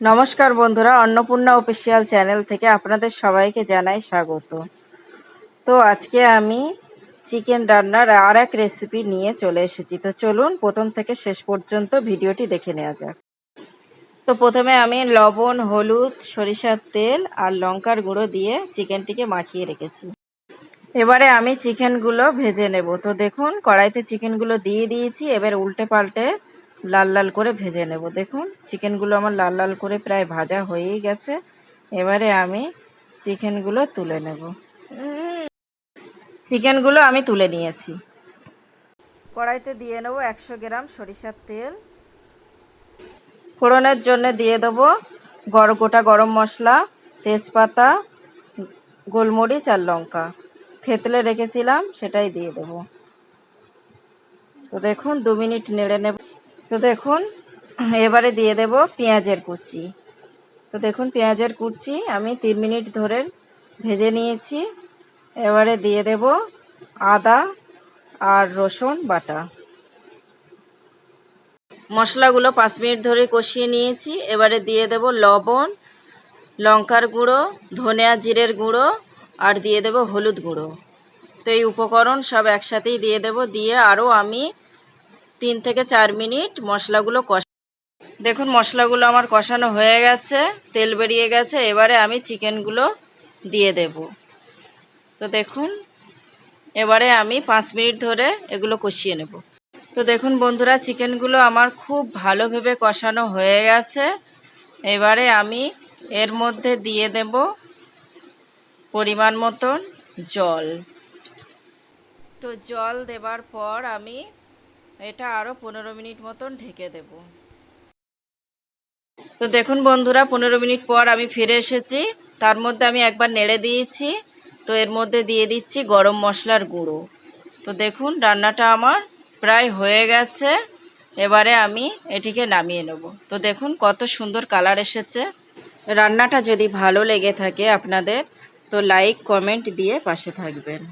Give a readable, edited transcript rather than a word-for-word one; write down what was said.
নমস্কার বন্ধুরা, Annapurna official channel থেকে আপনাদের সবাইকে জানাই স্বাগত। তো আজকে আমি চিকেন রান্নার আর এক রেসিপি নিয়ে চলে এসেছি। তো চলুন প্রথম থেকে শেষ পর্যন্ত ভিডিওটি দেখে নেওয়া যাক। তো প্রথমে আমি লবণ, হলুদ, সরিষার তেল আর লঙ্কার গুঁড়ো দিয়ে চিকেনটিকে মাখিয়ে রেখেছি। এবারে আমি চিকেনগুলো ভেজে নেব। তো দেখুন কড়াইতে চিকেনগুলো দিয়ে দিয়েছি, এবার উল্টে পাল্টে লাল লাল করে ভেজে নেব। দেখুন চিকেনগুলো আমার লাল লাল করে প্রায় ভাজা হয়েই গেছে। এবারে আমি চিকেনগুলো তুলে নেব। চিকেনগুলো আমি তুলে নিয়েছি। কড়াইতে দিয়ে নেব 100 গ্রাম সরিষার তেল। ফোড়নের জন্য দিয়ে দেবো গোটা গরম মশলা, তেজপাতা, গোলমরিচ আর লঙ্কা। থেতলে রেখেছিলাম সেটাই দিয়ে দেব। তো দেখুন 2 মিনিট নেড়ে নেব। তো দেখুন এবারে দিয়ে দেব পেঁয়াজের কুচি। তো দেখুন পেঁয়াজের কুচি আমি 3 মিনিট ধরে ভেজে নিয়েছি। এবারে দিয়ে দেব আদা আর রসুন বাটা। মশলাগুলো 5 মিনিট ধরে কষিয়ে নিয়েছি। এবারে দিয়ে দেব লবণ, লঙ্কার গুঁড়ো, ধনিয়া জিরের গুঁড়ো আর দিয়ে দেব হলুদ গুঁড়ো। তো এই উপকরণ সব একসাথেই দিয়ে দেব। দিয়ে আরও আমি 3 থেকে 4 মিনিট মশলাগুলো দেখুন মশলাগুলো আমার কষানো হয়ে গেছে, তেল বেরিয়ে গেছে। এবারে আমি চিকেনগুলো দিয়ে দেব। তো দেখুন এবারে আমি 5 মিনিট ধরে এগুলো কষিয়ে নেব। তো দেখুন বন্ধুরা চিকেনগুলো আমার খুব ভালোভাবে কষানো হয়ে গেছে। এবারে আমি এর মধ্যে দিয়ে দেব পরিমাণ মতন জল। তো জল দেবার পর আমি এটা আরও 15 মিনিট মতন ঢেকে দেব। তো দেখুন বন্ধুরা 15 মিনিট পর আমি ফিরে এসেছি। তার মধ্যে আমি একবার নেড়ে দিয়েছি। তো এর মধ্যে দিয়ে দিচ্ছি গরম মশলার গুঁড়ো। তো দেখুন রান্নাটা আমার প্রায় হয়ে গেছে। এবারে আমি এটিকে নামিয়ে নেব। তো দেখুন কত সুন্দর কালার এসেছে। রান্নাটা যদি ভালো লেগে থাকে আপনাদের, তো লাইক কমেন্ট দিয়ে পাশে থাকবেন।